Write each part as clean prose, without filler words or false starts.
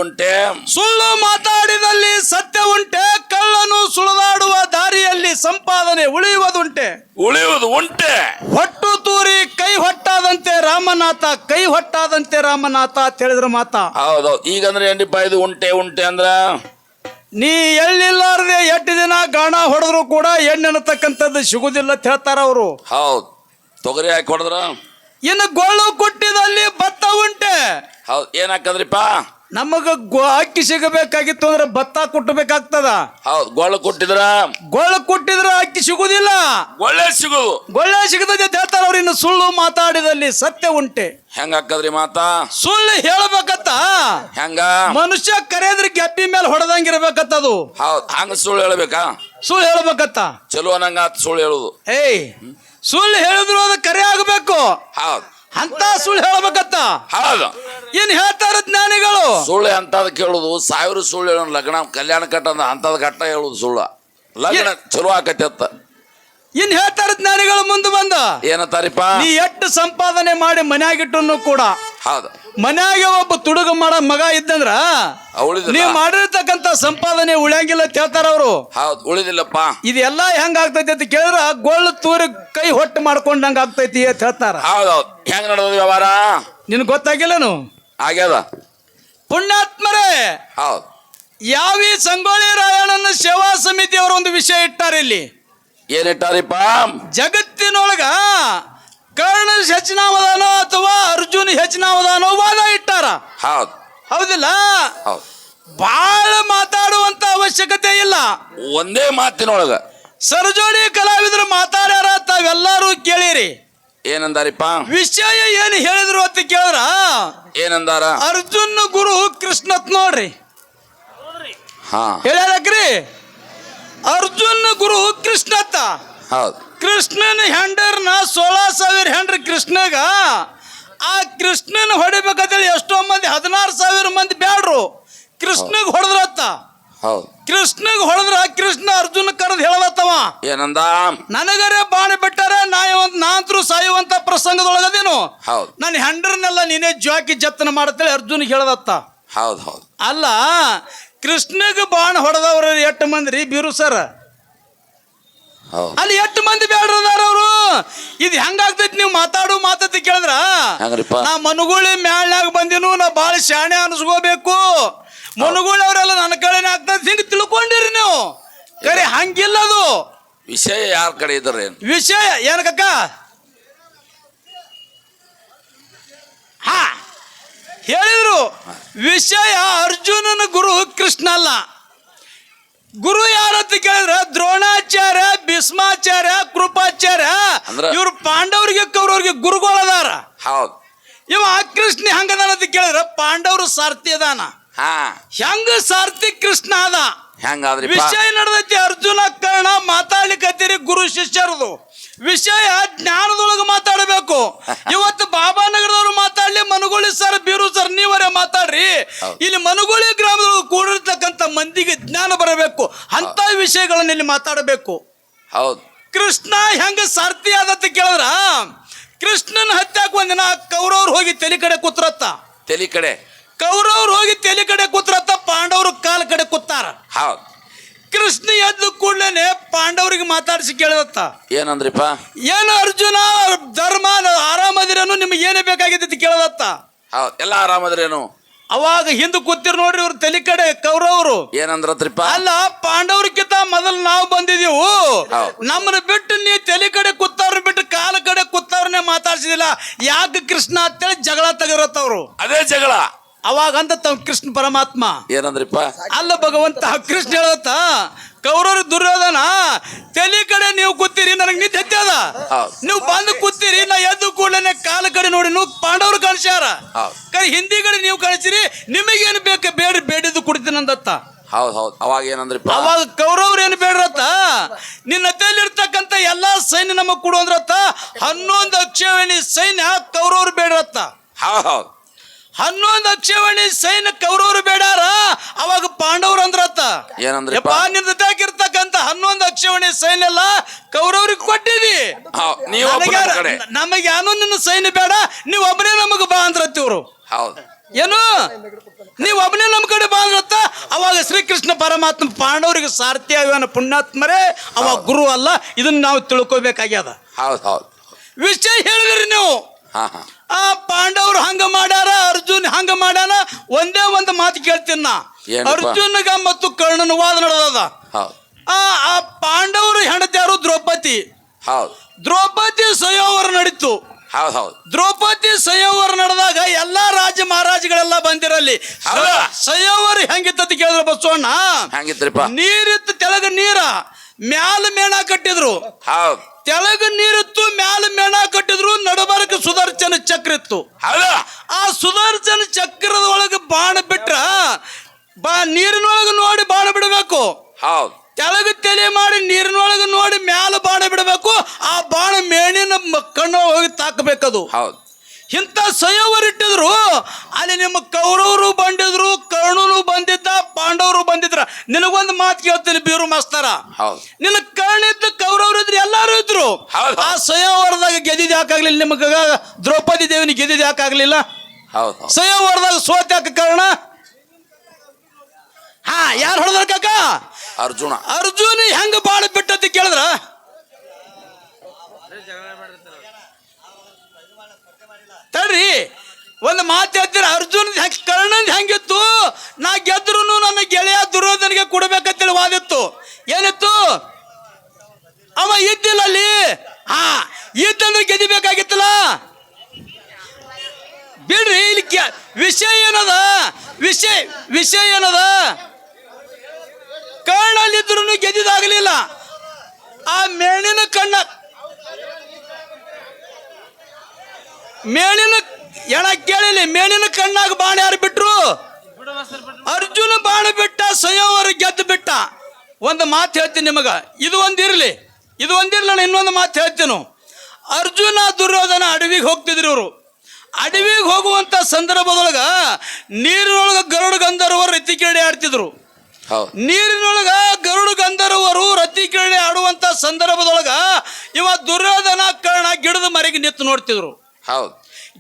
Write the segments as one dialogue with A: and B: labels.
A: ಉಂಟೆ
B: ಸುಳ್ಳು ಮಾತಾಡಿದಲ್ಲಿ ಸತ್ಯ ಉಂಟೆ ಕಳ್ಳನು ಸುಳಿದಾಡುವ ದಾರಿಯಲ್ಲಿ ಸಂಪಾದನೆ ಉಳಿಯುವುದುಂಟೆ ಹೊಟ್ಟು ತೂರಿ ಕೈ ಹೊಟ್ಟಾದಂತೆ ರಾಮನಾಥ ಕೈ ಹೊಟ್ಟಾದಂತೆ ರಾಮನಾಥ ಅಂತ ಹೇಳಿದ್ರ ಮಾತ.
A: ಹೌದೌದು. ಈಗಂದ್ರೆ ಏನಿಪ್ಪ ಇದು ಉಂಟೆ ಅಂದ್ರ
B: ನೀ ಎಳ್ಳಿಲ್ಲಾರದೆ 8 ದಿನ ಗಾಣ ಹೊಡೆದ್ರು ಕೂಡ ಎಣ್ಣೆನ್ನತಕ್ಕಂಥದ್ದು ಸಿಗುದಿಲ್ಲ ಅಂತ ಹೇಳ್ತಾರ ಅವರು.
A: ಹೌದು. ತೊಗರಿ ಹಾಕಿ ಹೊಡೆದ್ರ
B: ಇನ್ನು ಗೋಳು ಕುಟ್ಟಿದಲ್ಲಿ ಭತ್ತ ಉಂಟೆ.
A: ಹೌದು. ಏನಾಕಂದ್ರಿಪ್ಪ
B: ನಮಗ ಅಕ್ಕಿ ಸಿಗಬೇಕಾಗಿತ್ತು ಅಂದ್ರೆ ಭತ್ತ ಕುಟ್ಟಬೇಕಾಗ್ತದ.
A: ಹೌದು. ಗೋಳು
B: ಕುಟ್ಟಿದ್ರ ಅಕ್ಕಿ ಸಿಗುದಿಲ್ಲ,
A: ಗೊಳ್ಳೆ
B: ಸಿಗತದೆ ಅಂತ ಹೇಳ್ತಾರ ಅವ್ರು. ಇನ್ನು ಸುಳ್ಳು ಮಾತಾಡಿದಲ್ಲಿ ಸತ್ಯ ಉಂಟೆ.
A: ಹೆಂಗ ಹಾಕದ್ರಿ ಮಾತಾ?
B: ಸುಳ್ಳು ಹೇಳ್ಬೇಕತ್ತ
A: ಹೆಂಗ
B: ಮನುಷ್ಯ ಕರೆಯದ್ರ ಗೆಪ್ಪಿ ಮೇಲೆ ಹೊಡೆದಂಗಿರ್ಬೇಕತ್ತದು.
A: ಹೌದು. ಹಂಗ ಸುಳ್ಳು ಹೇಳ್ಬೇಕಾ?
B: ಸುಳ್ಳು ಹೇಳ್ಬೇಕತ್ತ.
A: ಚಲೋ ಅನ್ನಂಗ ಸುಳ್ಳು ಹೇಳುದು.
B: ಸುಳ್ಳು ಹೇಳಿದ್ರು ಅದು ಕರೆ ಆಗ್ಬೇಕು.
A: ಹೌದು.
B: ಅಂತ ಸುಳ್ಳು ಹೇಳ್ಬೇಕತ್ತ.
A: ಹೌದು.
B: ಏನ್ ಹೇಳ್ತಾರ ಜ್ಞಾನಿಗಳು?
A: ಸುಳ್ಳು ಅಂತದ್ ಕೇಳುದು 1000 ಸುಳ್ಳು ಹೇಳೋಣ. ಲಗ್ನ ಕಲ್ಯಾಣ ಕಟ್ಟ ಅಂತದ್ ಕಟ್ಟ ಹೇಳುದು ಸುಳ್ಳ. ಲಗ್ನ ಚಲೋ ಆಕತಿ ಅತ್ತ.
B: ಇನ್ ಹೇಳ್ತಾರ ಜ್ಞಾನಿಗಳು ಮುಂದೆ ಬಂದ
A: ಏನಂತಾರಿಪ್ಪ?
B: ನೀ ಎಷ್ಟು ಸಂಪಾದನೆ ಮಾಡಿ ಮನ್ಯಾಗಿಟ್ಟು ಕೂಡ
A: ಹೌದು
B: ಮನ್ಯಾಗ ಒಬ್ಬ ತುಡುಗ ಮಾಡ ಮಗ ಇದ್ದಂದ್ರ ನೀವ್ ಮಾಡಿರ್ತಕ್ಕಂತ ಸಂಪಾದನೆ ಉಳಿಯಂಗಿಲ್ಲ ಅಂತ ಹೇಳ್ತಾರ ಅವ್ರು.
A: ಹೌದು. ಉಳಿದಿಲ್ಲಪ್ಪ.
B: ಇದೆಲ್ಲ ಹೆಂಗ ಆಗ್ತೈತಿ ಅಂತ ಕೇಳಿದ್ರ ಗೋಳ್ಳು ತೂರಿ ಕೈ ಹೊಟ್ಟು ಮಾಡ್ಕೊಂಡಂಗ ಆಗ್ತೈತಿ ಅಂತ ಹೇಳ್ತಾರ.
A: ಹೌದೌದು. ಹೆಂಗ ನಡೆದ ವ್ಯವಹಾರ
B: ನಿನ್ ಗೊತ್ತಾಗಿಲ್ಲನು?
A: ಆಗ್ಯದ.
B: ಪುಣ್ಯಾತ್ಮರೇ,
A: ಹೌದು.
B: ಯಾವಿ ಸಂಗೊಳ್ಳಿ ರಾಯಣ್ಣನ ಸೇವಾ ಸಮಿತಿ ಅವರು ಒಂದು ವಿಷಯ ಇಟ್ಟಾರ. ಇಲ್ಲಿ
A: ಏನಿಟ್ಟಾರಿಪ್ಪ?
B: ಜಗತ್ತಿನೊಳಗ ಕರ್ಣ ಹೆಚ್ಚಿನವದಾನೋ ಅಥವಾ ಅರ್ಜುನ್ ಹೆಚ್ಚಿನವದಾನೋ ವಾದ ಇಟ್ಟಾರ.
A: ಹೌದು.
B: ಹೌದಿಲ್ಲ?
A: ಹೌದು.
B: ಬಹಳ ಮಾತಾಡುವಂತ ಅವಶ್ಯಕತೆ ಇಲ್ಲ.
A: ಒಂದೇ ಮಾತಿನೊಳಗ
B: ಸರಜೋಡಿ ಕಲಾವಿದರು ಮಾತಾಡ್ಯಾರ, ತಾವೆಲ್ಲರೂ ಕೇಳಿರಿ.
A: ಏನಂದಾರಿಪ್ಪ?
B: ವಿಷಯ ಏನು ಹೇಳಿದ್ರು ಅಂತ ಕೇಳಿದ್ರ
A: ಏನಂದಾರ?
B: ಅರ್ಜುನ್ ಗುರು ಕೃಷ್ಣತ್ ನೋಡ್ರಿ ಹೇಳ್ಯಾರಕ್ರಿ. ಅರ್ಜುನ್ ಗುರು ಕೃಷ್ಣತ್ತ.
A: ಹೌದು.
B: ಕೃಷ್ಣನ ಹೆಂಡರ್ನ 16,000 ಹೆಂಡ್ರಿ ಕೃಷ್ಣಗ. ಆ ಕೃಷ್ಣನ ಹೊಡಿಬೇಕಂತೇಳಿ ಎಷ್ಟೋ ಮಂದಿ 16,000 ಮಂದಿ ಬ್ಯಾಡ್ರು ಕೃಷ್ಣಗ್ ಹೊಡೆದ್ರತ್ತ.
A: ಹೌದು.
B: ಕೃಷ್ಣಗ್ ಹೊಡೆದ್ರ ಕೃಷ್ಣ ಅರ್ಜುನ ಕರೆದ್ ಹೇಳತ್ತವ
A: ಏನಂದ?
B: ನನಗರೆ ಬಾಣ ಬಿಟ್ಟಾರೆ ನಾಂತ್ರು ಸಾಯುವಂತ ಪ್ರಸಂಗದೊಳಗದೇನು.
A: ಹೌದು.
B: ನನ್ನ ಹೆಂಡ್ರನ್ನೆಲ್ಲ ನೀನೇ ಜ್ವಾಕಿ ಜತನ ಮಾಡತ್ತೇಳಿ ಅರ್ಜುನ್ ಹೇಳದತ್ತ.
A: ಹೌದು. ಹೌದು.
B: ಅಲ್ಲ, ಕೃಷ್ಣಗ ಬಾಣ ಹೊಡೆದವ್ರ 8 ಮಂದಿ ಬೀರು ಸರ್. ಅಲ್ಲಿ 8 ಮಂದಿ ಬೇಡ್ರದಾರ ಅವರು. ಇದು ಹೆಂಗಾಗ್ತೈತಿ? ನೀವು ಮಾತಾತಿ ಕೇಳಿದ್ರ ನಾ ಮನುಗುಳಿ ಮ್ಯಾಳ್ನಾಗ ಬಂದಿನು, ನಾ ಬಾಳ ಶಾಣೆ ಅನ್ಸ್ಕೋಬೇಕು, ಮನುಗುಳಿ ಅವರೆಲ್ಲ ನನ್ನ ಕಡೆನೇ ಆಗ್ತದೆ ಹಿಂಗ ತಿಳ್ಕೊಂಡಿರಿ ನೀವು. ಕರೆ ಹಂಗಿಲ್ಲ. ಅದು
A: ವಿಷಯ ಯಾರ ಕಡೆ ಇದ್ದಾರೆ?
B: ವಿಷಯ ಏನಕ್ಕ ಹೇಳಿದ್ರು. ವಿಷಯ ಅರ್ಜುನನ ಗುರು ಕೃಷ್ಣ ಅಲ್ಲ. ಗುರು ಯಾರಂತ ಕೇಳಿದ್ರ ದ್ರೋಣಾಚಾರ್ಯ, ಭೀಷ್ಮಾಚಾರ್ಯ, ಕೃಪಾಚಾರ್ಯ. ಇವ್ರು ಪಾಂಡವರಿಗೆ ಕೌರವ್ರಿಗೆ ಗುರುಗಳದಾರ.
A: ಹೌದು.
B: ಇವ ಕೃಷ್ಣ ಹೆಂಗದಾನ ಅಂತ ಕೇಳಿದ್ರ ಪಾಂಡವರು ಸಾರ್ಥಿ ಅದಾನ. ಹೆಂಗ ಸಾರ್ಥಿ ಕೃಷ್ಣ ಅದ.
A: ಹೆಂಗಾದ್ರಿ?
B: ವಿಷಯ ನಡೆದೈತಿ. ಅರ್ಜುನ ಕರ್ಣ ಮಾತಾಡ್ಲಿಕ್ಕತ್ತೀರಿ ಗುರು ಶಿಷ್ಯರದು. ವಿಷಯ ಜ್ಞಾನದೊಳಗೆ ಮಾತಾಡಬೇಕು. ಇವತ್ತು ಬಾಬಾ ನಗರದವ್ರು ಮಾತಾಡ್ಲಿ, ಮನುಗುಳಿ ಸರ್, ಬೀರು ಸರ್, ನೀವರೇ ಮಾತಾಡ್ರಿ. ಇಲ್ಲಿ ಮನುಗುಳಿ ಗ್ರಾಮದೊಳಗೆ ಕೂಡಿರ್ತಕ್ಕಂಥ ಮಂದಿಗೆ ಜ್ಞಾನ ಬರಬೇಕು. ಅಂತ ವಿಷಯಗಳನ್ನ ಇಲ್ಲಿ ಮಾತಾಡಬೇಕು.
A: ಹೌದು.
B: ಕೃಷ್ಣ ಹೆಂಗ ಸಾರ್ಥಿ ಆದತ್ತ ಕೇಳಿದ್ರ ಕೃಷ್ಣನ ಹತ್ಯಾಕ ಒಂದಿನ ಕೌರವ್ರು ಹೋಗಿ ತಲೆ ಕಡೆ ಕೂತ್ರತ್ತ.
A: ತಲೆ ಕಡೆ
B: ಕೌರವ್ರು ಹೋಗಿ ತಲೆ ಕಡೆ ಕೂತ್ರತ್ತ, ಪಾಂಡವರು ಕಾಲ ಕಡೆ ಕೂತಾರ.
A: ಹೌದು.
B: ಕೃಷ್ಣ ಎದ್ದು ಕೂಡ್ಲೇನೆ ಪಾಂಡವರಿಗೆ ಮಾತಾಡಿಸಿ ಕೇಳದತ್ತ.
A: ಏನಂದ್ರಿಪ್ಪ? ಏನು
B: ಅರ್ಜುನ ಧರ್ಮ ಆರಾಮದಿರೇನು, ನಿಮ್ಗೆ ಏನೇ ಬೇಕಾಗಿತ್ತು ಕೇಳದತ್ತ.
A: ಹೌದು. ಎಲ್ಲ ಆರಾಮದ್ರೇನು?
B: ಅವಾಗ ಹಿಂದೆ ಕೂತಿರ್ ನೋಡ್ರಿ ಇವ್ರು ತಲೆ ಕಡೆ ಕೌರವರು.
A: ಏನಂದ್ರತ್ರಿಪ್ಪ?
B: ಅಲ್ಲ, ಪಾಂಡವ್ರಕ್ಕಿಂತ ಮೊದಲು ನಾವು ಬಂದಿದೀವು, ನಮ್ಮನ್ನ ಬಿಟ್ಟು ನೀ ತಲೆ ಕಡೆ ಕೂತಾರ ಬಿಟ್ಟು ಕಾಲ ಕಡೆ ಕೂತಾರನ್ನೇ ಮಾತಾಡ್ಸಿದಿಲ್ಲ, ಯಾಕೆ ಕೃಷ್ಣ ಅಂತೇಳಿ ಜಗಳ ತೆಗಿರತ್ತವ್ರು.
A: ಅದೇ ಜಗಳ.
B: ಅವಾಗ ಅಂತ ಕೃಷ್ಣ ಪರಮಾತ್ಮ
A: ಏನಂದ್ರಿಪ್ಪ?
B: ಅಲ್ಲ ಭಗವಂತ ಕೃಷ್ಣ ಹೇಳತ್ತ, ಕೌರವ್ರ ದುರ್ಯೋಧನ ತಲೆ ಕಡೆ ನೀವು ಕೂತೀರಿ, ನನಗೆ ನಿದ್ದೆ ಹತ್ಯದ, ನೀವು ಬಂದು ಕೂತೀರಿ, ನಾ ಎದ್ದು ಕೂಡಲೇ ಕಾಲ ಕಡೆ ನೋಡಿ ನೀವು ಪಾಂಡವ್ರು ಕಳಿಸ್ಯಾರ, ಕೈ ಹಿಂದಿ ಕಡೆ ನೀವು ಕಳಿಸಿರಿ, ನಿಮಗೇನು ಬೇಕು ಬೇಡಿದ್ದು ಕುಡ್ತೀನಿ ಅಂದತ್ತ.
A: ಹೌದು ಹೌದು. ಅವಾಗ ಏನಂದ್ರಿಪ್ಪ?
B: ಅವಾಗ ಕೌರವ್ರು ಏನು ಬೇಡ್ರತ್ತ, ನಿನ್ನ ಹತ್ತಿರಲ್ಲಿರ್ತಕ್ಕಂಥ ಎಲ್ಲಾ ಸೈನ್ಯ ನಮಗ್ ಕೊಡು ಅಂದ್ರತ್ತ. 11 ಅಕ್ಷೋಹಿಣಿ ಸೈನ್ಯ ಕೌರವ್ರು ಬೇಡ್ರತ್ತ.
A: ಹೌದು.
B: 11 ಅಕ್ಷೋಹಿಣಿ ಸೈನ್ಯ ಕೌರವ್ರು ಬೇಡಾರ. ಅವಾಗ ಪಾಂಡವ್ರು ಅಂದ್ರತ್ತ,
A: ಏನಂದ್ರಪ್ಪ?
B: ನಿನ್ನ ಜೊತೆಗಿರ್ತಕ್ಕಂಥ 11 ಅಕ್ಷೋಹಿಣಿ ಸೈನ್ಯ ಎಲ್ಲ ಕೌರವ್ರಿಗೆ ಕೊಟ್ಟಿದಿ, ನಮಗೆ ಯಾನು ನಿನ್ನ ಸೈನ್ಯ ಬೇಡ, ನೀವು ಒಬ್ಬನೇ ನಮಗ್ ಬಾ ಅಂದ್ರತ್ತ ಇವ್ರು.
A: ಹೌದು.
B: ಏನು ನೀವು ಒಬ್ಬನೇ ನಮ್ ಕಡೆ ಅವಾಗ ಶ್ರೀಕೃಷ್ಣ ಪರಮಾತ್ಮ ಪಾಂಡವರಿಗೆ ಸಾರಥಿ ಆಗ್ಯಾನ. ಪುಣ್ಯಾತ್ಮರೇ, ಅವ ಗುರು ಅಲ್ಲ, ಇದನ್ನ ನಾವು ತಿಳ್ಕೊಬೇಕಾಗ್ಯದ.
A: ಹೌದು ಹೌದು.
B: ವಿಷಯ ಹೇಳಿದ್ರಿ ನೀವು.
A: ಹಾ ಹಾ.
B: ಆ ಪಾಂಡವರು ಹಂಗ ಮಾಡ್ಯಾರ, ಅರ್ಜುನ್ ಹಂಗ ಮಾಡ್ಯಾನ. ಒಂದೇ ಒಂದು ಮಾತು ಕೇಳ್ತೀನಿ ನಾ.
A: ಏನಪ್ಪ?
B: ಅರ್ಜುನ್ಗ ಮತ್ತು ಕರ್ಣನ ವಾದ ನಡೆದದ.
A: ಹೌದು
B: ಆ ಪಾಂಡವರು ಹೆಂಡತಿಯಾರು ದ್ರೌಪದಿ.
A: ಹೌದು
B: ದ್ರೌಪದಿ ಸಂಯವರ ನಡೀತು.
A: ಹೌದು ಹೌದು.
B: ದ್ರೌಪದಿ ಸಂಯವರ ನಡೆದಾಗ ಎಲ್ಲಾ ರಾಜ ಮಹಾರಾಜಗಳೆಲ್ಲ ಬಂದಿರಲ್ಲಿ.
A: ಹೌದಾ?
B: ಸಂಯವರ ಹೆಂಗಿತ್ತಂತ ಕೇಳಿದ್ರು ಬಸವಣ್ಣ.
A: ಹೆಂಗಿತ್ರಿಪ್ಪ?
B: ನೀರಿತ್ತು, ತೆಳಗ ನೀರ, ಮ್ಯಾಲ ಮೇಣ ಕಟ್ಟಿದ್ರು.
A: ಹೌದು.
B: ತೆಳಗ ನೀರಿತ್ತು, ಮ್ಯಾಲ ಮೇಣ ಕಟ್ಟಿದ್ರು. ನಡಬರಕ ಸುದರ್ಶನ ಚಕ್ರ ಇತ್ತು.
A: ಹೌದಾ?
B: ಆ ಸುದರ್ಶನ ಚಕ್ರದ ಒಳಗೆ ಬಾಣ ಬಿಟ್ರ ನೀರಿನೊಳಗೆ ನೋಡಿ ಬಾಣ ಬಿಡಬೇಕು.
A: ಹೌದು.
B: ತೆಳಗ ತಲೆ ಮಾಡಿ ನೀರಿನೊಳಗೆ ನೋಡಿ ಮ್ಯಾಲ ಬಾಣ ಬಿಡಬೇಕು. ಆ ಬಾಣ ಮೇಣಿನ ಕಣ್ಣು ಹೋಗಿ ತಾಕಬೇಕದು.
A: ಹೌದು.
B: ಇಂಥ ಸಂಯವರಿಟ್ಟಿದ್ರು. ಅಲ್ಲಿ ನಿಮ್ಮ ಕೌರವರು ಬಂದಿದ್ರು, ಕರ್ಣನು ಬಂದಿದ್ದ, ಪಾಂಡವರು ಬಂದಿದ್ರ. ನಿನಗೊಂದು ಮಾತು ಕೇಳ್ತೀನಿ ಬೀರು ಮಾಸ್ತರ.
A: ಹೌದು.
B: ನಿನ್ನ ಕರ್ಣ ಇದ್ದು, ಕೌರವರು ಇದ್ರು, ಎಲ್ಲಾರು ಇದ್ರು.
A: ಹೌದು.
B: ಆ ಸಂಯವರದಾಗ ಗೆದ್ದಿದ್ ಯಾಕಾಗ್ಲಿಲ್ಲ? ನಿಮಗ ದ್ರೌಪದಿ ದೇವಿನ ಗೆದ್ದಿದ್ ಯಾಕಾಗ್ಲಿಲ್ಲ?
A: ಹೌದು.
B: ಸಂಯವರದಾಗ ಸೋತ್ ಯಾಕ ಕಾರಣ? ಹಾ, ಯಾರು ಹೊಡೆದ್ರ ಕಾಕ?
A: ಅರ್ಜುನ.
B: ಅರ್ಜುನ ಹೆಂಗ ಬಾಳ ಬಿಟ್ಟಂತ ಕೇಳಿದ್ರ ತಡ್ರಿ, ಒಂದು ಮಾತು ಹೇಳ್ತೀರ. ಅರ್ಜುನ್ ಕರ್ಣನ್ ಹೆಂಗಿತ್ತು? ನಾ ಗೆದ್ರು ನನ್ನ ಗೆಳೆಯ ದುರ್ಯೋಧನಿಗೆ ಕೊಡ್ಬೇಕಂತೇಳಿ ವಾದಿತ್ತು. ಏನಿತ್ತು? ಅವ ಇದ್ದಿಲ್ಲ ಅಲ್ಲಿ. ಹಾ, ಇದ್ದಂದ್ರೆ ಗೆದಿಬೇಕಾಗಿತ್ತಲ್ಲ. ಬಿಡ್ರಿ, ಇಲ್ಲಿ ವಿಷಯ ಏನದ? ವಿಷಯ ಏನದ? ಕರ್ಣಲ್ಲಿದ್ರು ಗೆದ್ದಿದಾಗಲಿಲ್ಲ. ಆ ಮೇಣಿನ ಕಣ್ಣ ಎಣ ಕೇಳಿಲಿ, ಮೇಣಿನ ಕಣ್ಣಾಗ ಬಾಣ ಯಾರು ಬಿಟ್ರು? ಅರ್ಜುನ ಬಾಣ ಬಿಟ್ಟ, ಸಂಯವರ ಗೆದ್ದು ಬಿಟ್ಟ. ಒಂದು ಮಾತು ಹೇಳ್ತೀನಿ ನಿಮಗ, ಇದು ಒಂದಿರಲಿ. ನಾನು ಇನ್ನೊಂದು ಮಾತು ಹೇಳ್ತೀನಿ. ಅರ್ಜುನ ದುರ್ಯೋಧನ ಅಡವಿಗೆ ಹೋಗ್ತಿದ್ರು. ಇವರು ಅಡವಿಗೆ ಹೋಗುವಂತ ಸಂದರ್ಭದೊಳಗ ನೀರಿನೊಳಗ ಗರುಡ ಗಂಧರ್ವರು ರತಿ ಕ್ರೀಡೆ ಆಡ್ತಿದ್ರು. ನೀರಿನೊಳಗ ಗರುಡ ಗಂಧರ್ವರು ರತಿ ಕ್ರೀಡೆ ಆಡುವಂತ ಸಂದರ್ಭದೊಳಗ ಇವ ದುರ್ಯೋಧನ ಕರ್ಣ ಗಿಡದ ಮರೆಗೆ ನಿಂತು ನೋಡ್ತಿದ್ರು.
A: ಹೌದು.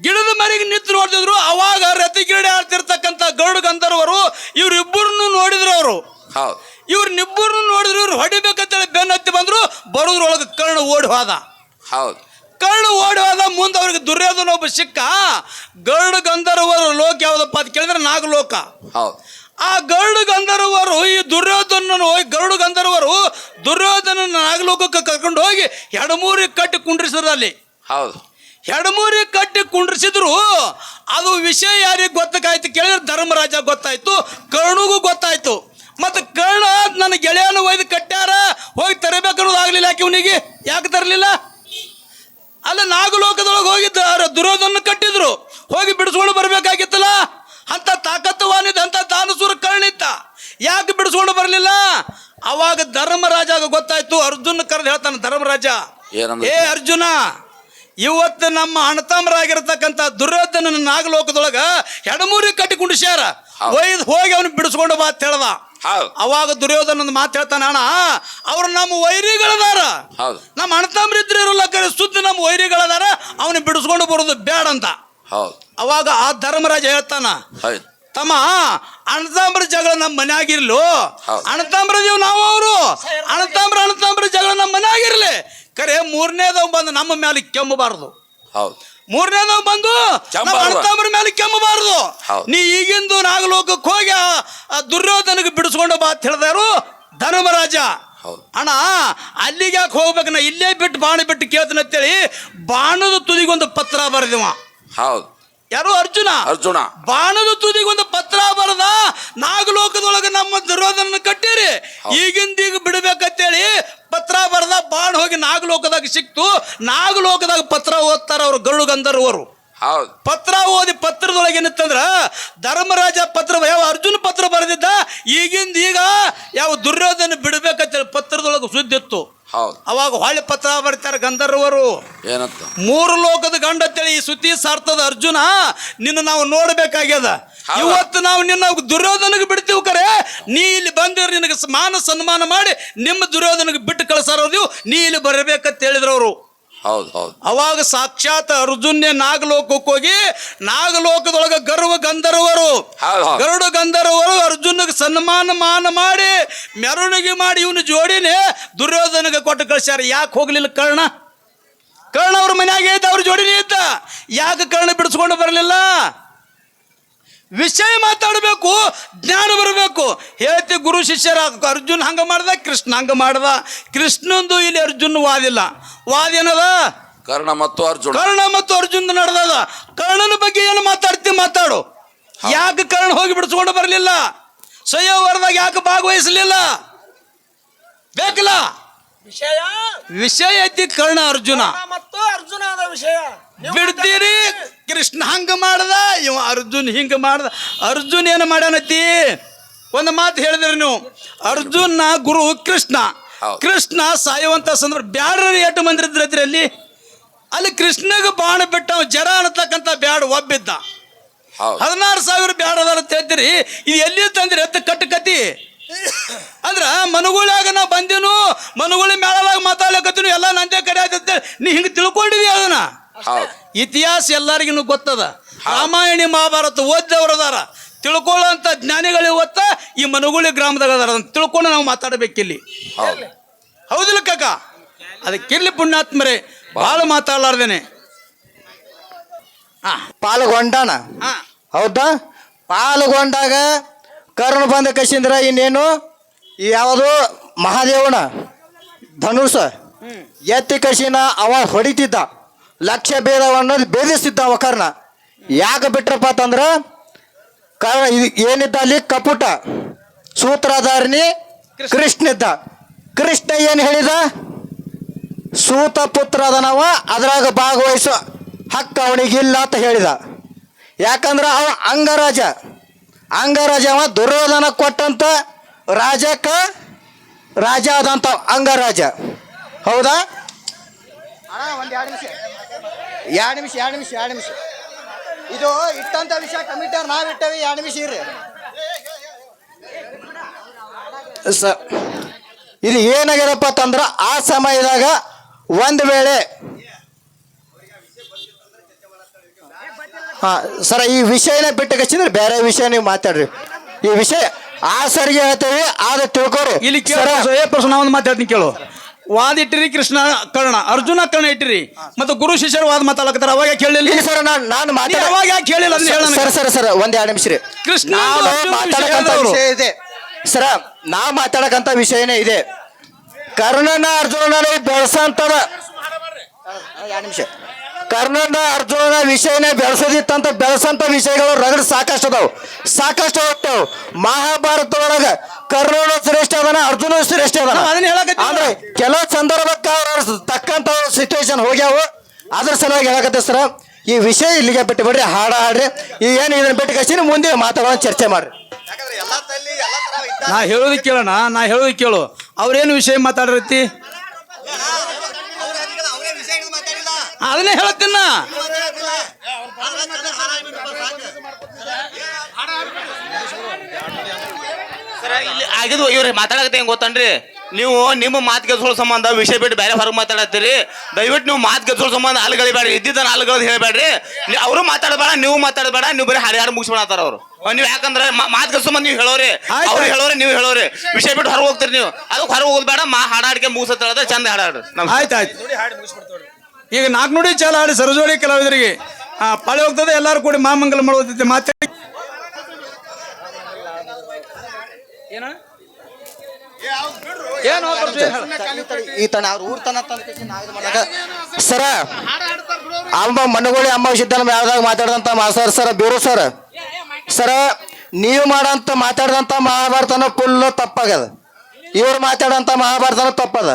B: ಗಿಡದ ಮರೆಗೆ ನಿಂತು ನೋಡ್ತಿದ್ರು. ಅವಾಗ ರತಿ ಕ್ರೀಡೆ ಆಡ್ತಿರ್ತಕ್ಕಂಥ ಗರುಡ ಗಂಧರ್ವರು ಇವ್ರಿಬ್ಬರನ್ನು ನೋಡಿದ್ರು. ಅವರು ಇವ್ರನ್ನಿಬ್ಬರನ್ನು ನೋಡಿದ್ರು. ಇವ್ರು ಹೊಡಿಬೇಕಂತೇಳಿ ಬೆನ್ನತ್ತಿ ಬಂದ್ರು. ಬರೋದ್ರೊಳಗೆ ಕರ್ಣ ಓಡಿ ಹೋದ.
A: ಹೌದು.
B: ಕರ್ಣ ಓಡಿ ಹೋದ. ಮುಂದೆ ಅವ್ರಿಗೆ ದುರ್ಯೋಧನ ಒಬ್ಬ ಸಿಕ್ಕ. ಗರುಡ ಗಂಧರ್ವರ ಲೋಕ ಯಾವ್ದಪ್ಪ ಅಂತ ಕೇಳಿದ್ರೆ ನಾಗಲೋಕ.
A: ಹೌದು.
B: ಆ ಗರುಡ ಗಂಧರ್ವರು ಈ ಗರುಡ ಗಂಧರ್ವರು ದುರ್ಯೋಧನ ನಾಗಲೋಕಕ್ಕೆ ಕರ್ಕೊಂಡು ಹೋಗಿ ಎಡಮೂರಿಗೆ ಕಟ್ಟಿ ಕುಂಡ್ರಿಸಿದ್ರು. ಅಲ್ಲಿ
A: ಹೌದು,
B: ಎಡಮೂರಿಗೆ ಕಟ್ಟಿ ಕುಂಡ್ರಿಸಿದ್ರು. ಅದು ವಿಷಯ ಯಾರಿಗೆ ಗೊತ್ತಾಯ್ತು ಕೇಳಿದ್ರೆ ಧರ್ಮರಾಜ ಗೊತ್ತಾಯ್ತು, ಕರ್ಣಗೂ ಗೊತ್ತಾಯ್ತು. ಮತ್ತೆ ಕರ್ಣ ನನ್ನ ಗೆಳೆಯನ ಒಯ್ದು ಕಟ್ಟ್ಯಾರ, ಹೋಗಿ ತರಬೇಕನ್ನೋದಾಗ್ಲಿಲ್ಲ. ಇವನಿಗೆ ಯಾಕೆ ತರಲಿಲ್ಲ? ಅಲ್ಲ, ನಾಗಲೋಕದೊಳಗೆ ಹೋಗಿ ದುರ್ಯೋಧನ ಕಟ್ಟಿದ್ರು, ಹೋಗಿ ಬಿಡಿಸ್ಕೊಂಡು ಬರ್ಬೇಕಾಗಿತ್ತಲ್ಲ. ಅಂತ ತಾಕತ್ತುವಾನಿದ್ದ, ಅಂತ ದಾನಸೂರ ಕರ್ಣಿದ್ದ, ಯಾಕೆ ಬಿಡಿಸ್ಕೊಂಡು ಬರಲಿಲ್ಲ? ಅವಾಗ ಧರ್ಮರಾಜ ಗೊತ್ತಾಯ್ತು. ಅರ್ಜುನ ಕರೆದು ಹೇಳ್ತಾನೆ ಧರ್ಮರಾಜ, ಏ ಅರ್ಜುನ, ಇವತ್ತು ನಮ್ಮ ಅಣ್ಣತಮ್ಮರಾಗಿರ್ತಕ್ಕಂಥ ದುರ್ಯೋಧನ ನಾಗಲೋಕದೊಳಗ ಎಡಮೂರಿಗೆ ಕಟ್ಟಿ ಕುಂಡಿಸ್ಯಾರ, ಒಯ್ದು ಹೋಗಿ ಅವನು ಬಿಡಿಸ್ಕೊಂಡು ಬಾ ಅಂತ ಹೇಳ್ದ. ಅವಾಗ ದುರ್ಯೋಧನ ಒಂದು ಮಾತು ಹೇಳ್ತಾನ, ಅಣ್ಣ ಅವ್ರು ನಮ್ಮ ವೈರಿಗಳದಾರ, ನಮ್ಮ ಅಣ್ಣತಮ್ಮರಿದ್ರೆ ಇರಲ್ಲ, ಕರೆ ಸುದ್ದಿ ನಮ್ಮ ವೈರಿಗಳದಾರ, ಅವನು ಬಿಡಿಸ್ಕೊಂಡು ಬರೋದು ಬೇಡ ಅಂತ. ಅವಾಗ ಆ ಧರ್ಮರಾಜ ಹೇಳ್ತಾನ, ತಮ್ಮ ಅಣ್ಣತಮ್ಮರ ಜಗಳ ನಮ್ಮ ಮನ್ಯಾಗಿರ್ಲು, ಅಣ್ಣತಮ್ಮರ ದೇವ್ ನಾವು, ಅವರು ಅಣ್ಣತಮ್ಮರ ಜಗಳ ನಮ್ಮ ಮನ್ಯಾಗಿರ್ಲಿ, ಕರೆ ಮೂರನೇದವ್ ಬಂದು ನಮ್ಮ ಮೇಲೆ ಕೆಮ್ಮಬಾರದು. ಮೂರನೇದವ್ ಬಂದು ನಮ್ಮ ಅಣ್ಣತಮ್ಮರ ಮೇಲೆ ಕೆಮ್ಮಬಾರದು. ನೀ ಈಗಿಂದು ನಾಗಲೋಕಕ್ಕೆ ಹೋಗಿ ಆ ದುರ್ಯೋಧನಿಗೆ ಬಿಡಿಸ್ಕೊಂಡು ಬಾ ಅಂತ ಹೇಳಿದಾರು ಧರ್ಮರಾಜ. ಅಣ್ಣ ಅಲ್ಲಿಗೆ ಯಾಕೆ ಹೋಗ್ಬೇಕು, ನಾ ಇಲ್ಲೇ ಬಿಟ್ಟು ಬಾಣ ಬಿಟ್ಟು ಕೇಳ್ತೀನಿ ಅಂತೇಳಿ ಬಾಣದ ತುದಿಗೊಂದು ಪತ್ರ ಬರೆದಿವ. ಯಾರು? ಅರ್ಜುನ ಬಾಣದ ತುದಿಗೊಂದು ಪತ್ರ ಬರದ. ನಾಗಲೋಕದೊಳಗೆ ನಮ್ಮ ದುರ್ಯೋಧನ ಕಟ್ಟಿರಿ, ಈಗಿಂದೀಗ ಬಿಡ್ಬೇಕಂತೇಳಿ ಪತ್ರ ಬರದ. ಬಾಣ ಹೋಗಿ ನಾಗಲೋಕದಾಗ ಸಿಕ್ತು. ನಾಗಲೋಕದಾಗ ಪತ್ರ ಓದ್ತಾರ ಅವರು ಗರುಡ ಗಂಧರ್ವರು. ಪತ್ರ ಓದಿ ಪತ್ರದೊಳಗೆ ಏನಿತ್ತಂದ್ರ ಧರ್ಮರಾಜ ಪತ್ರ, ಯಾವ ಅರ್ಜುನ ಪತ್ರ ಬರೆದಿದ್ದ, ಈಗಿಂದ ಈಗ ಯಾವ ದುರ್ಯೋಧನ ಬಿಡ್ಬೇಕಂತೇಳಿ ಪತ್ರದೊಳಗೆ ಸುದ್ದಿತ್ತು. ಅವಾಗ ಹೊಳ್ಳಿ ಪತ್ರ ಬರ್ತಾರೆ ಗಂಧರ್ವರು, ಮೂರು ಲೋಕದ ಗಂಡ ಅಂತೇಳಿ ಈ ಸುದ್ದಿ ಸಾರ್ತದ. ಅರ್ಜುನ, ನಿನ್ನ ನಾವು ನೋಡ್ಬೇಕಾಗ್ಯದ. ಇವತ್ತು ನಾವು ನಿನ್ನ ದುರ್ಯೋಧನಿಗೆ ಬಿಡ್ತೀವಿ, ಕರೆ ನೀ ಇಲ್ಲಿ ಬಂದಿರು, ನಿನಗೆ ಮಾನ ಸನ್ಮಾನ ಮಾಡಿ ನಿಮ್ಮ ದುರ್ಯೋಧನಿಗೆ ಬಿಟ್ಟು ಕಳಿಸಾರ, ನೀ ಇಲ್ಲಿ ಬರಬೇಕಂತ ಹೇಳಿದ್ರು ಅವರು.
A: ಹೌದು ಹೌದು.
B: ಅವಾಗ ಸಾಕ್ಷಾತ್ ಅರ್ಜುನ್ನೇ ನಾಗಲೋಕಕ್ಕೆ ಹೋಗಿ ನಾಗಲೋಕದೊಳಗ ಗಂಧರ್ವರು
A: ಹೌದು ಹೌದು.
B: ಗರುಡ ಗಂಧರ್ವರು ಅರ್ಜುನಿಗೆ ಮಾನ ಮಾಡಿ ಮೆರವಣಿಗೆ ಮಾಡಿ ಇವನು ಜೋಡಿನೇ ದುರ್ಯೋಧನಿಗೆ ಕೊಟ್ಟು ಕಳ್ಸ್ಯಾರ. ಯಾಕೆ ಹೋಗ್ಲಿಲ್ಲ ಕರ್ಣ ಅವ್ರ ಮನ್ಯಾಗ ಇದ್ದ, ಅವ್ರ ಜೋಡಿನೇ ಇದ್ದ. ಯಾಕೆ ಕರ್ಣ ಬಿಡಿಸ್ಕೊಂಡು ಬರಲಿಲ್ಲ? ವಿಷಯ ಮಾತಾಡಬೇಕು, ಜ್ಞಾನ ಬರಬೇಕು. ಹೇಳ್ತಿ ಗುರು ಶಿಷ್ಯರ ಅರ್ಜುನ್ ಹಂಗ ಮಾಡ್ದ, ಕೃಷ್ಣ ಹಂಗ ಮಾಡ್ದ. ಕೃಷ್ಣಂದು ಇಲ್ಲಿ ಅರ್ಜುನ್ ವಾದಿಲ್ಲ. ವಾದ ಏನದ?
A: ಕರ್ಣ ಮತ್ತು
B: ಅರ್ಜುನ್ ನಡೆದದ. ಕರ್ಣನ ಬಗ್ಗೆ ಏನು ಮಾತಾಡು. ಯಾಕೆ ಕರ್ಣ ಹೋಗಿ ಬಿಡಿಸ್ಕೊಂಡು ಬರಲಿಲ್ಲ? ಸ್ವಯಂವರದಾಗ ಯಾಕೆ ಭಾಗವಹಿಸಲಿಲ್ಲ? ಬೇಕಲ್ಲ ವಿಷಯ ಐತಿ. ಕರ್ಣ ಅರ್ಜುನ
C: ಮತ್ತು ಅರ್ಜುನದ ವಿಷಯ
B: ಬಿಡ್ತೀರಿ. ಕೃಷ್ಣ ಹಂಗ ಮಾಡ್ದ, ಇವ ಅರ್ಜುನ್ ಹಿಂಗ ಮಾಡ್ದ. ಅರ್ಜುನ್ ಏನು ಮಾಡ್ಯಾನತಿ? ಒಂದು ಮಾತು ಹೇಳಿದ್ರಿ ನೀವು. ಅರ್ಜುನ ಗುರು ಕೃಷ್ಣ ಸಾಯುವಂತ ಸಂದರ್ಭ ಬ್ಯಾಡ್ರಿ ಎಷ್ಟು ಮಂದಿ ಇದ್ರತ್ರಿ ಅಲ್ಲಿ ಕೃಷ್ಣಗೆ ಬಾಣ ಬಿಟ್ಟ ಜರ ಅನ್ನತಕ್ಕಂಥ ಬ್ಯಾಡ್ ಒಬ್ಬಿದ್ದ. 16,000 ಬ್ಯಾಡ್ ಅದ ಅಂತ ಹೇಳ್ತೀರಿ. ಇದು ಎಲ್ಲಿ ತಂದ್ರಿ ಎತ್ತ ಕಟ್ಟಿ ಅಂದ್ರ ಮನುಗುಳ್ಯಾಗ ನಾ ಬಂದಿನು, ಮನುಗುಳಿ ಮೇಳದಾಗ ಮಾತಾಡ್ಲಕತ್ತೀನಿ, ಎಲ್ಲ ನಂದೇ ಕರೆ ಆಗುತ್ತೆ. ನೀ ಹಿಂಗೆ ತಿಳ್ಕೊಂಡಿದಿ ಅದನ್ನ. ಇತಿಹಾಸ ಎಲ್ಲರಿಗೂ ಗೊತ್ತದ. ರಾಮಾಯಣ ಮಹಾಭಾರತ ಓದ್ದವ್ರದಾರ, ತಿಳ್ಕೊಳ್ಳೋಂಥ ಜ್ಞಾನಿಗಳು ಇವತ್ತ ಈ ಮನುಗುಳಿ ಗ್ರಾಮದಾಗ ಅದಾರ. ಅದನ್ನ ತಿಳ್ಕೊಂಡು ನಾವು ಮಾತಾಡಬೇಕಿಲ್ಲಿ. ಹೌದಿಲ್ಲ ಕಾಕ? ಅದಕ್ಕಿರ್ಲಿ ಪುಣ್ಯಾತ್ಮರೇ, ಭಾಳ ಮಾತಾಡ್ಲಾರ್ದೇನೆ
D: ಪಾಲ್ಗೊಂಡಾನ. ಹೌದಾ? ಪಾಲ್ಗೊಂಡಾಗ ಕರ್ಣ ಬಂದ ಕಸಿಂದ್ರ ಇನ್ನೇನು ಯಾವುದು ಮಹಾದೇವನ ಧನುಷ ಎತ್ತಿ ಕಸಿನ ಅವ ಹೊಡಿತಿದ್ದ. ಲಕ್ಷ್ಯ ಭೇದವನ್ನು ಭೇದಿಸ್ತಿದ್ದ ಅವ ಕರ್ಣ. ಯಾಕೆ ಬಿಟ್ರಪ್ಪ ಅಂತಂದ್ರ ಕರ್ಣ ಏನಿದ್ದ ಅಲ್ಲಿ ಕಪುಟ ಸೂತ್ರಧಾರಿಣಿ ಕೃಷ್ಣ ಇದ್ದ. ಕೃಷ್ಣ ಏನು ಹೇಳಿದ? ಸೂತ ಪುತ್ರ ಅದನವ, ಅದ್ರಾಗ ಭಾಗವಹಿಸೋ ಹಕ್ಕ ಅವನಿಗಿಲ್ಲ ಅಂತ ಹೇಳಿದ. ಯಾಕಂದ್ರೆ ಅವ ಅಂಗರಾಜ ಅವ ದುರ್ಯೋಧನ ಕೊಟ್ಟಂತ ರಾಜ ಆದಂತ ಅಂಗರಾಜ. ಹೌದಾ? ಒಂದು 2 ನಿಮಿಷ ಇದು ಇಟ್ಟಂತ ವಿಷಯ ಕಮಿಟಿಯವ್ರು ನಾವು ಇಟ್ಟವಿ. 2 ನಿಮಿಷ ಇರ್ರಿ. ಇದು ಏನಾಗ್ಯದಪ್ಪ ಅಂತಂದ್ರ ಆ ಸಮಯದಾಗ ಒಂದು ವೇಳೆ ಸರ ಈ ವಿಷಯನ ಬಿಟ್ಟು ಕಚ್ಚಿದ್ರೆ ಬೇರೆ ವಿಷಯ ನೀವು ಮಾತಾಡ್ರಿ. ಈ ವಿಷಯ ಆ ಸರಿಗೆ ಹೇಳ್ತೇವೆ, ಆದ್ರೆ ತಿಳ್ಕೊರಿ.
B: ಇಲ್ಲಿ ನಾ ಒಂದು ಮಾತಾಡ್ತೀನಿ ಕೇಳು. ವಾದ ಇಟ್ಟಿರಿ ಕೃಷ್ಣ ಅರ್ಜುನ ಕರ್ಣ ಇಟ್ಟಿರಿ, ಮತ್ತೆ ಗುರು ಶಿಷ್ಯರು ವಾದ ಮಾತಾಡಕತ್ತಾರ. ಅವಾಗ ಯಾಕೆ ಹೇಳಿಲ್ಲ
D: ಸರ್? ನಾನು
B: ಅವಾಗ ಯಾಕೆ ಹೇಳಿಲ್ಲ?
D: ಸರ್ ಒಂದು 2 ನಿಮಿಷ ರೀ.
B: ಕೃಷ್ಣ
D: ಮಾತಾಡಕಂತ ವಿಷಯ ಇದೆ ಸರ, ನಾ ಮಾತಾಡಕಂತ ವಿಷಯನೇ ಇದೆ. ಕರ್ಣನ ಅರ್ಜುನನ ಬೆಳೆಸಂತದ 2 ನಿಮಿಷ. ಕರ್ಣನ ಅರ್ಜುನನ ವಿಷಯನೇ ಬೆಳೆಸೋದಿತ್ತಂತ ಬೆಳೆಸಂತ ವಿಷಯಗಳು ರಗಡ್ ಸಾಕಷ್ಟು ಹೊಟ್ಟವು. ಮಹಾಭಾರತ ಒಳಗ ಕರ್ಣನ ಶ್ರೇಷ್ಠ ಅದನ, ಅರ್ಜುನ ಶ್ರೇಷ್ಠ ಅದನ. ಅಂದ್ರೆ ಕೆಲವು ಸಂದರ್ಭಕ್ಕೆ ತಕ್ಕಂತ ಸಿಚುವೇಶನ್ ಹೋಗ್ಯಾವು. ಅದ್ರ ಸಲುವಾಗಿ ಹೇಳಕತ್ತೆ ಸರ, ಈ ವಿಷಯ ಇಲ್ಲಿಗೆ ಬಿಟ್ಟು ಬಿಡ್ರಿ. ಹಾಡ್ರಿ. ಈ ಏನು ಇದನ್ನ ಬಿಟ್ಟು ಕಳ್ಸಿ ಮುಂದೆ ಮಾತಾಡೋಣ, ಚರ್ಚೆ ಮಾಡ್ರಿ.
B: ನಾ ಹೇಳೋದಕ್ಕೆ ಕೇಳು. ಅವ್ರೇನು ವಿಷಯ ಮಾತಾಡಿರತಿ? ಅದನ್ನೇ ಹೇಳತ್ತೀನ.
C: ಇಲ್ಲಿ ಆಗಿದ್ದು ಇವ್ರಿ ಮಾತಾಡಕತ್ತೆ ಹೆಂಗ್ ಗೊತ್ತನ್ರಿ? ನೀವು ನಿಮ್ಮ ಮಾತು ಗೆಲ್ಸೋಳ ಸಂಬಂಧ ವಿಷಯ ಬಿಟ್ಟು ಬೇರೆ ಹೊರಗೆ ಮಾತಾಡತ್ತೀರಿ. ದಯವಿಟ್ಟು ನೀವು ಮಾತು ಗೆಲ್ಸೋಳ ಸಂಬಂಧ ಅಲ್ಗಳಿಬೇಡ್ರಿ, ಇದ್ದಿದ್ದನ್ನ ಅಲ್ಗಳದ್ ಹೇಳ್ಬೇಡ್ರಿ. ಅವರು ಮಾತಾಡಬೇಡ, ನೀವು ಮಾತಾಡಬೇಡ. ನೀವು ಬರೀ ಹಾಡು ಮುಗಿಸ್ಬಿಡತ್ತಾರ ಅವರು. ನೀವು ಯಾಕಂದ್ರೆ ಮಾತು ಗೆಲ್ಸೋ ಸಂಬಂಧ ನೀವು ಹೇಳೋರಿ, ಅವ್ರು ಹೇಳೋರಿ, ನೀವು ಹೇಳೋರಿ. ವಿಷಯ ಬಿಟ್ಟು ಹೊರಗೆ ಹೋಗ್ತೀರಿ. ನೀವು ಅದಕ್ಕೆ ಹೊರಗೆ ಹೋಗೋದು ಬೇಡ. ಹಾಡಾಡಿಕೆ ಮುಗಿಸತ್ತ ಹೇಳಿದ್ರೆ ಚಂದ ಹಾಡಾಡ್ರಿ.
B: ಆಯ್ತು. ಈಗ 4 ನುಡಿ ಚಾಲ ಹಾಡಿ ಸರಜೋಡಿ ಕಲಾವಿದರಿಗೆ ಪಾಳಿ ಹೋಗ್ತದೆ. ಎಲ್ಲರೂ ಕೂಡಿ ಮಾಮಂಗಲ ಮಾಡೋದೈತೆ. ಮಾತಾಡಿ
D: ಸರ ಅಮ್ಮ ಮನಗೋಳಿ ಅಮ್ಮ ಸಿದ್ದನ ಮೇಳದಾಗ ಮಾತಾಡಿದಂತ ಮಾಸ್ತರ್ ಸರ ಬೇರು ಸರ ನೀವು ಮಾಡಂತ ಮಾತಾಡಿದಂತ ಮಹಾಭಾರತನ ಫುಲ್ ತಪ್ಪಾಗದ. ಇವ್ರು ಮಾತಾಡಂತ ಮಹಾಭಾರತನ ತಪ್ಪದ.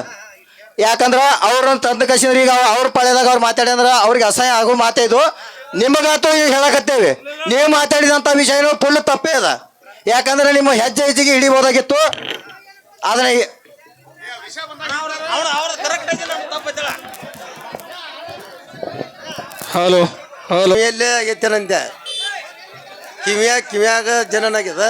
D: ಯಾಕಂದ್ರ ಅವ್ರನ್ನ ತಂದ ಕಸಿದ್ರೆ ಈಗ ಅವ್ರ ಪಾಳ್ಯದಾಗ ಅವ್ರು ಮಾತಾಡಿದ್ರ ಅವ್ರಿಗೆ ಅಸಹ್ಯ ಆಗೋ ಮಾತೇ ಇದು. ನಿಮಗಂತೂ ಈಗ ಹೇಳಕತ್ತೇವೆ, ನೀವು ಮಾತಾಡಿದಂಥ ವಿಷಯನೂ ಫುಲ್ ತಪ್ಪೇ ಅದ. ಯಾಕಂದ್ರೆ ನಿಮ್ಮ ಹೆಜ್ಜೆಗೆ ಹಿಡಿಬೋದಾಗಿತ್ತು. ಅದನ್ನ ಹಲೋ
E: ಎಲ್ಲೇ ಆಗೈತೇನಂತೆ ಕಿವ್ಯಾಗ ಜನನಾಗ್ಯದ.